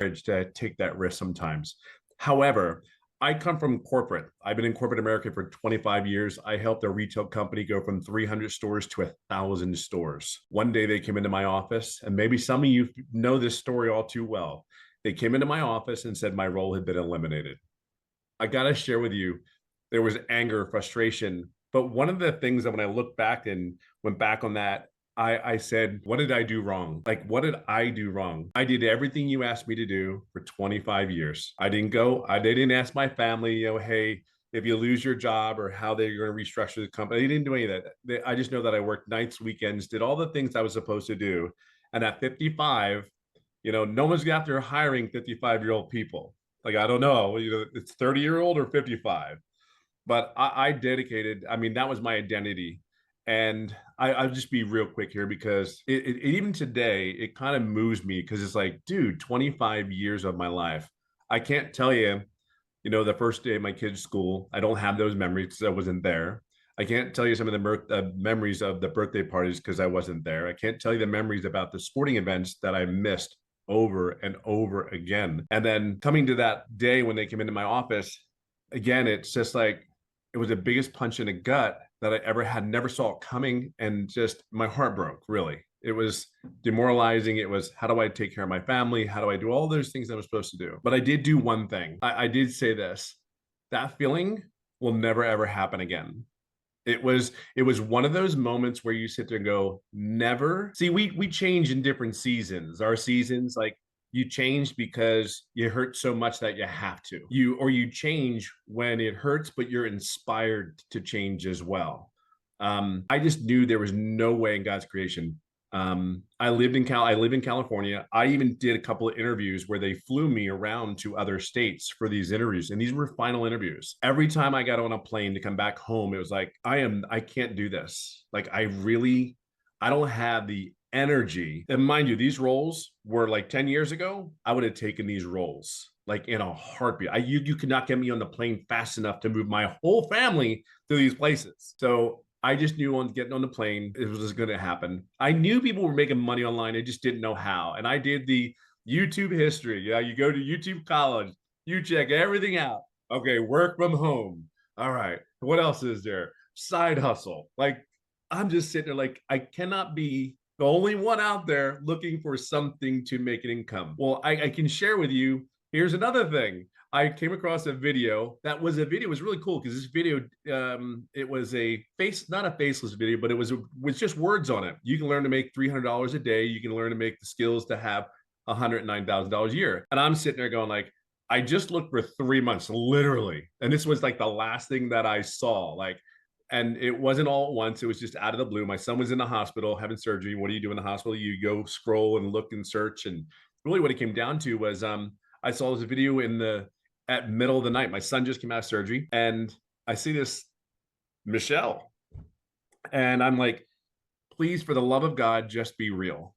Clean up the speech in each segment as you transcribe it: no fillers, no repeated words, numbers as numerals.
to take that risk sometimes. However, I come from corporate. I've been in corporate America for 25 years. I helped a retail company go from 300 stores to 1,000 stores. One day they came into my office, and maybe some of you know this story all too well. They came into my office and said my role had been eliminated. I got to share with you, there was anger, frustration. But one of the things that when I look back and went back on that, I said, what did I do wrong? Like, what did I do wrong? I did everything you asked me to do for 25 years. I didn't go, they didn't ask my family, hey, if you lose your job or how they're going to restructure the company. They didn't do any of that. I just know that I worked nights, weekends, did all the things I was supposed to do. And at 55, no one's after hiring 55-year-old people. Like, I don't know, it's 30-year-old or 55. But I dedicated, that was my identity. And I'll just be real quick here because even today, it kind of moves me because it's like, dude, 25 years of my life. I can't tell you, the first day of my kid's school, I don't have those memories because I wasn't there. I can't tell you some of the memories of the birthday parties because I wasn't there. I can't tell you the memories about the sporting events that I missed over and over again. And then coming to that day when they came into my office, again, it's just like, it was the biggest punch in the gut that I ever had, never saw it coming. And just my heart broke, really. It was demoralizing. It was, how do I take care of my family? How do I do all those things that I was supposed to do? But I did do one thing. I did say this, that feeling will never, ever happen again. It was one of those moments where you sit there and go, never. See, we change in different seasons. Our seasons, like, you change because you hurt so much that you have to. You change when it hurts, but you're inspired to change as well. I just knew there was no way in God's creation. I live in California. I even did a couple of interviews where they flew me around to other states for these interviews, and these were final interviews. Every time I got on a plane to come back home, it was like, I can't do this. Like, I don't have the energy. And mind you, these roles were like 10 years ago, I would have taken these roles like in a heartbeat. You could not get me on the plane fast enough to move my whole family to these places. So I just knew on getting on the plane, it was going to happen. I knew people were making money online. I just didn't know how. And I did the YouTube history. Yeah, you go to YouTube College, you check everything out. Okay, work from home. All right, what else is there? Side hustle. Like, I'm just sitting there like, I cannot be the only one out there looking for something to make an income. Well, I can share with you, here's another thing. I came across a video. It was really cool because this video, it was not a faceless video, but it was just words on it. You can learn to make $300 a day. You can learn to make the skills to have $109,000 a year. And I'm sitting there going like, I just looked for 3 months, literally. And this was like the last thing that I saw. And it wasn't all at once. It was just out of the blue. My son was in the hospital having surgery. What do you do in the hospital? You go scroll and look and search. And really what it came down to was I saw this video at middle of the night. My son just came out of surgery and I see this Michelle. And I'm like, please, for the love of God, just be real.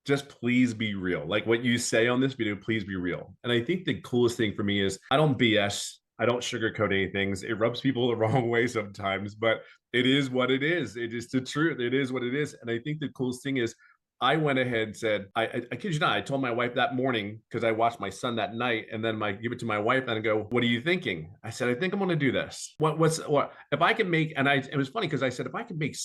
Just please be real. Like what you say on this video, please be real. And I think the coolest thing for me is I don't BS. I don't sugarcoat anything. It rubs people the wrong way sometimes, but it is what it is. It is the truth. It is what it is. And I think the coolest thing is I went ahead and said, I kid you not, I told my wife that morning because I watched my son that night and then I give it to my wife and I go, what are you thinking? I said, I think I'm going to do this. What if I can make, and it was funny because I said, if I can make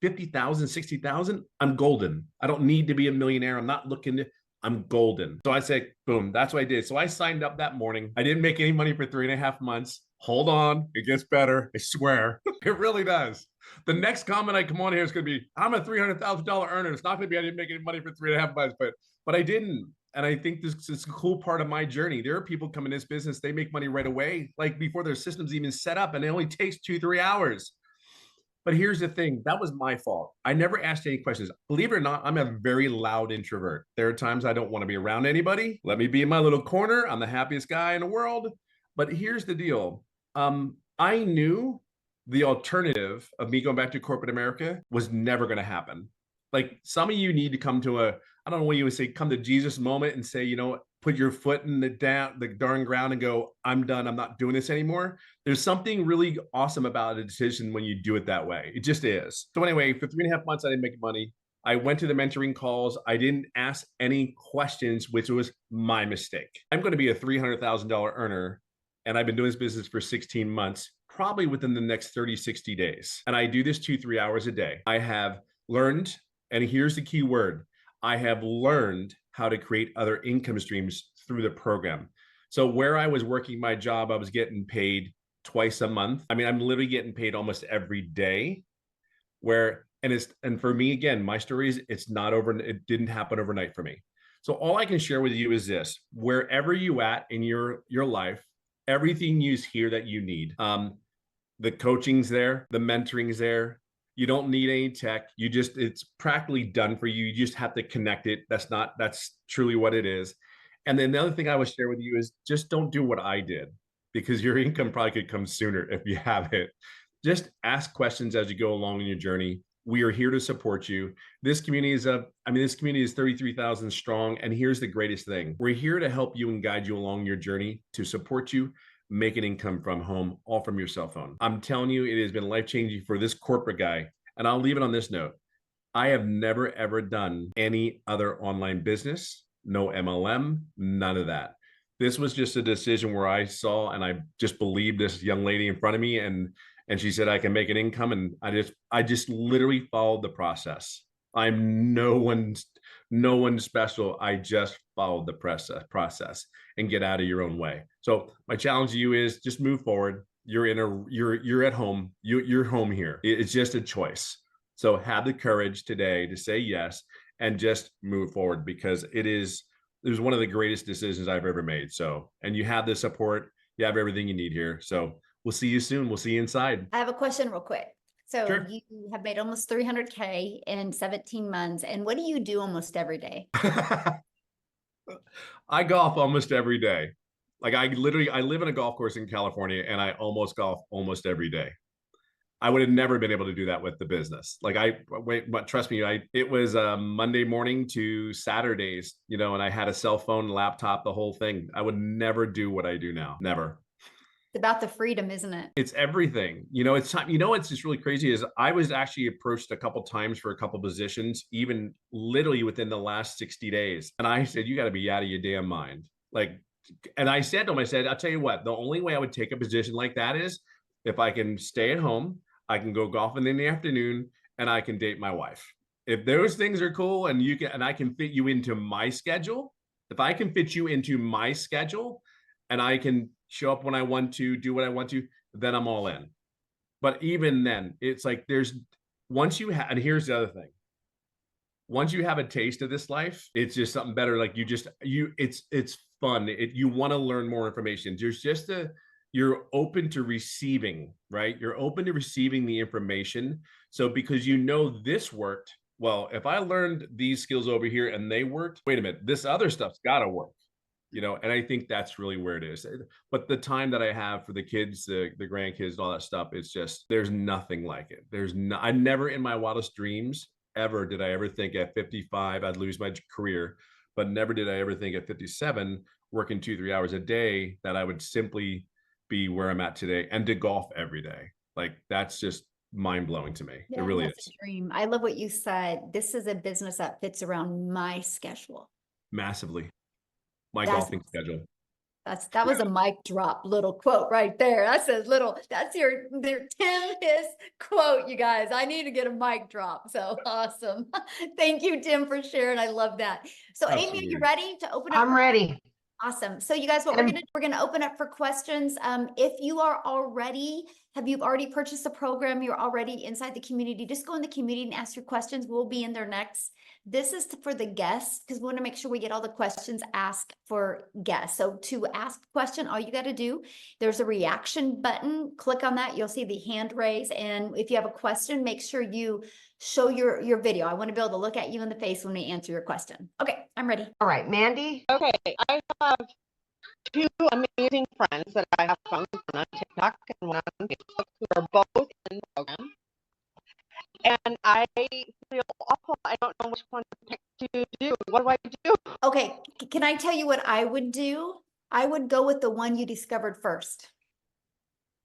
50,000, 60,000, I'm golden. I don't need to be a millionaire. I'm not looking to, I'm golden. So I said, boom, that's what I did. So I signed up that morning. I didn't make any money for 3.5 months. Hold on, it gets better. I swear, it really does. The next comment I come on here is going to be, I'm a $300,000 earner. It's not going to be, I didn't make any money for 3.5 months, but I didn't. And I think this is a cool part of my journey. There are people come in this business, they make money right away, like before their system's even set up, and it only takes 2-3 hours. But here's the thing, that was my fault. I never asked any questions. Believe it or not, I'm a very loud introvert. There are times I don't want to be around anybody. Let me be in my little corner. I'm the happiest guy in the world. But here's the deal. I knew the alternative of me going back to corporate America was never going to happen. Like some of you need to come to I don't know what you would say, come to Jesus moment and say, put your foot in the darn ground and go, I'm done. I'm not doing this anymore. There's something really awesome about a decision when you do it that way. It just is. So anyway, for 3.5 months, I didn't make money. I went to the mentoring calls. I didn't ask any questions, which was my mistake. I'm going to be a $300,000 earner, and I've been doing this business for 16 months, probably within the next 30, 60 days. And I do this 2, 3 hours a day. I have learned, and here's the key word, I have learned how to create other income streams through the program. So where I was working my job, I was getting paid twice a month. I mean, I'm literally getting paid almost every day. And for me, again, my story is it's not over. It didn't happen overnight for me. So all I can share with you is this: wherever you at in your life, everything you hear that you need. The coaching's there, the mentoring's there. You don't need any tech. It's practically done for you. You just have to connect it. That's truly what it is. And then the other thing I would share with you is just don't do what I did, because your income probably could come sooner if you have it. Just ask questions as you go along in your journey. We are here to support you. This community is 33,000 strong. And here's the greatest thing: we're here to help you and guide you along your journey, to support you make an income from home, all from your cell phone. I'm telling you, it has been life-changing for this corporate guy. And I'll leave it on this note: I have never, ever done any other online business, no MLM, none of that. This was just a decision where I saw and I just believed this young lady in front of me, and she said I can make an income, and I just literally followed the process. I'm no one special. I just followed the process and get out of your own way. So my challenge to you is just move forward. You're at home. You're home here. It's just a choice. So have the courage today to say yes and just move forward, because it was one of the greatest decisions I've ever made. So, and you have the support, you have everything you need here. So we'll see you soon. We'll see you inside. I have a question real quick. So Sure. you have made almost 300K in 17 months. And what do you do almost every day? I golf almost every day. Like I live in a golf course in California, and I almost golf almost every day. I would have never been able to do that with the business. But trust me, it was Monday morning to Saturdays, and I had a cell phone, laptop, the whole thing. I would never do what I do now. Never. It's about the freedom, isn't it? It's everything. It's time. What's just really crazy is I was actually approached a couple times for a couple positions, even literally within the last 60 days. And I said, you got to be out of your damn mind. And I said to him, I said, I'll tell you what, the only way I would take a position like that is if I can stay at home, I can go golfing in the afternoon, and I can date my wife. If those things are cool and I can fit you into my schedule, if I can fit you into my schedule and I can show up when I want to, do what I want to, then I'm all in. But even then, it's like and here's the other thing. Once you have a taste of this life, it's just something better. Like it's fun. You want to learn more information. You're open to receiving, right? You're open to receiving the information. So because this worked, well, if I learned these skills over here and they worked, wait a minute, this other stuff's got to work. And I think that's really where it is. But the time that I have for the kids, the grandkids, all that stuff, it's just, there's nothing like it. I never in my wildest dreams ever did I ever think at 55 I'd lose my career, but never did I ever think at 57, working 2-3 hours a day, that I would simply be where I'm at today and to golf every day. Like that's just mind blowing to me. Yeah, it really that's is. a dream. I love what you said. This is a business that fits around my schedule. Massively. My That's golfing schedule. That was a mic drop little quote right there. That's your Tim Hiss quote, you guys. I need to get a mic drop. So awesome. Thank you, Tim, for sharing. I love that. So Absolutely. Amy, are you ready to open up? I'm ready. Awesome. So you guys, what we're going to open up for questions. If you've already purchased the program, you're already inside the community, just go in the community and ask your questions. We'll be in there next. This is for the guests, because we want to make sure we get all the questions asked for guests. So to ask a question, all you got to do, there's a reaction button. Click on that. You'll see the hand raise. And if you have a question, make sure you show your video. I want to be able to look at you in the face when we answer your question. Okay, I'm ready. All right, Mandy. Okay, I have two amazing friends that I have found on TikTok and one on Facebook who are both in the program. And I feel awful. I don't know which one to pick to do. What do I do? Okay, can I tell you what I would do? I would go with the one you discovered first.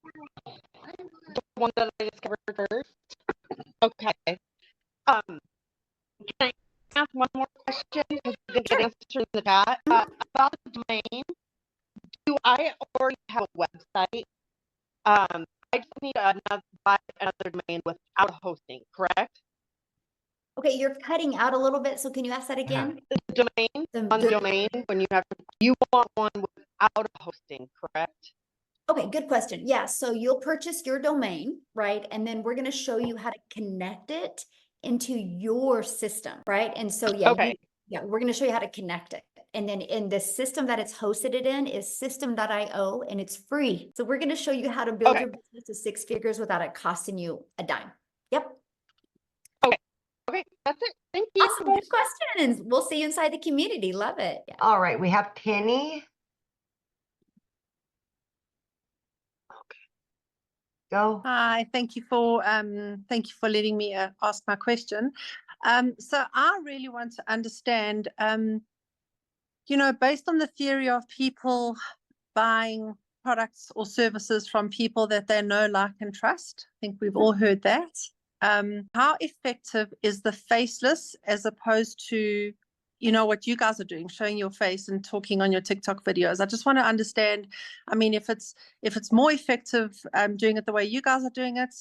The one that I discovered first? Okay. Can I ask one more question? Because I didn't get answered in the chat. About the domain, do I already have a website? I just need buy another domain without hosting, correct? Okay, you're cutting out a little bit, so can you ask that again? The domain, on The- domain, when you want one without a hosting, correct? Okay, good question. Yeah, so you'll purchase your domain, right? And then we're going to show you how to connect it into your system, right? And so, yeah, Okay. we're going to show you how to connect it. And then in the system that it's hosted it in is system.io, and it's free. So we're going to show you how to build Okay. your business to 6 figures without it costing you a dime. Yep. Okay, that's it. Thank you. Awesome. Good questions. We'll see you inside the community. Love it. Yeah. All right, we have Penny. Go. Hi, thank you for letting me ask my question. So I really want to understand, based on the theory of people buying products or services from people that they know, like, and trust. I think we've all heard that. How effective is the faceless as opposed to, what you guys are doing, showing your face and talking on your TikTok videos? I just want to understand, I mean, if it's more effective doing it the way you guys are doing it,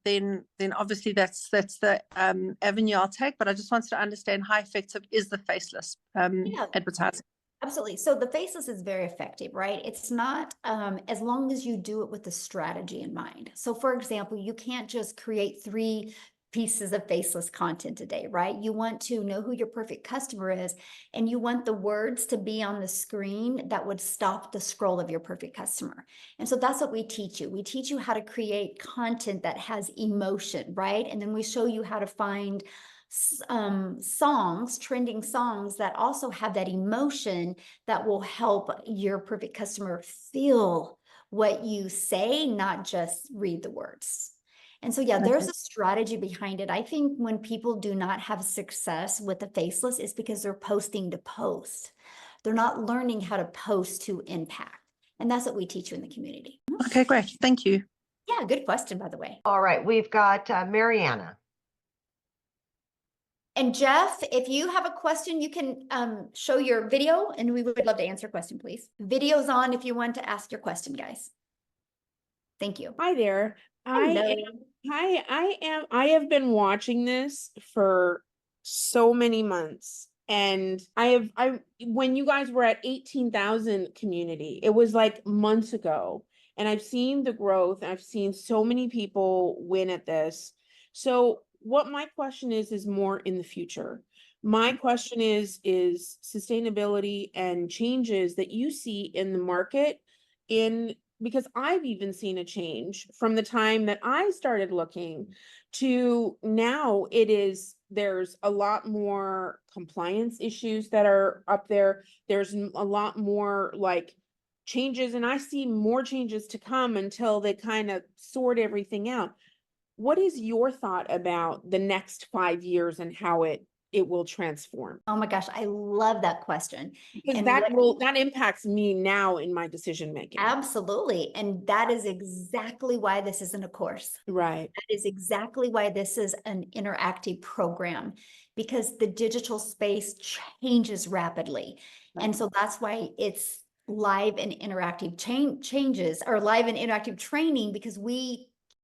then obviously that's the avenue I'll take. But I just wanted to understand how effective is the faceless advertising. Absolutely. So the faceless is very effective, right? It's not as long as you do it with the strategy in mind. So for example, you can't just create 3 pieces of faceless content today, right? You want to know who your perfect customer is, and you want the words to be on the screen that would stop the scroll of your perfect customer. And so that's what we teach you. We teach you how to create content that has emotion, right? And then we show you how to find songs, trending songs that also have that emotion that will help your perfect customer feel what you say, not just read the words. And so, yeah, there's a strategy behind it. I think when people do not have success with the faceless, it's because they're posting to post. They're not learning how to post to impact. And that's what we teach you in the community. Okay, great. Thank you. Yeah, good question, by the way. All right, we've got Mariana. And Jeff, if you have a question, you can show your video, and we would love to answer your question, please. Video's on if you want to ask your question, guys. Thank you. Hi there. Hello. I have been watching this for so many months, and when you guys were at 18,000 community, it was like months ago, and I've seen the growth, and I've seen so many people win at this. So what my question is more in the future. My question is sustainability and changes that you see in the market because I've even seen a change from the time that I started looking to now. There's a lot more compliance issues that are up there. There's a lot more like changes, and I see more changes to come until they kind of sort everything out. What is your thought about the next 5 years and how it will transform? Oh my gosh, I love that question. Because And that impacts me now in my decision making. Absolutely. And that is exactly why this isn't a course. Right. That is exactly why this is an interactive program, because the digital space changes rapidly. And so that's why it's live and interactive changes, or live and interactive training, because we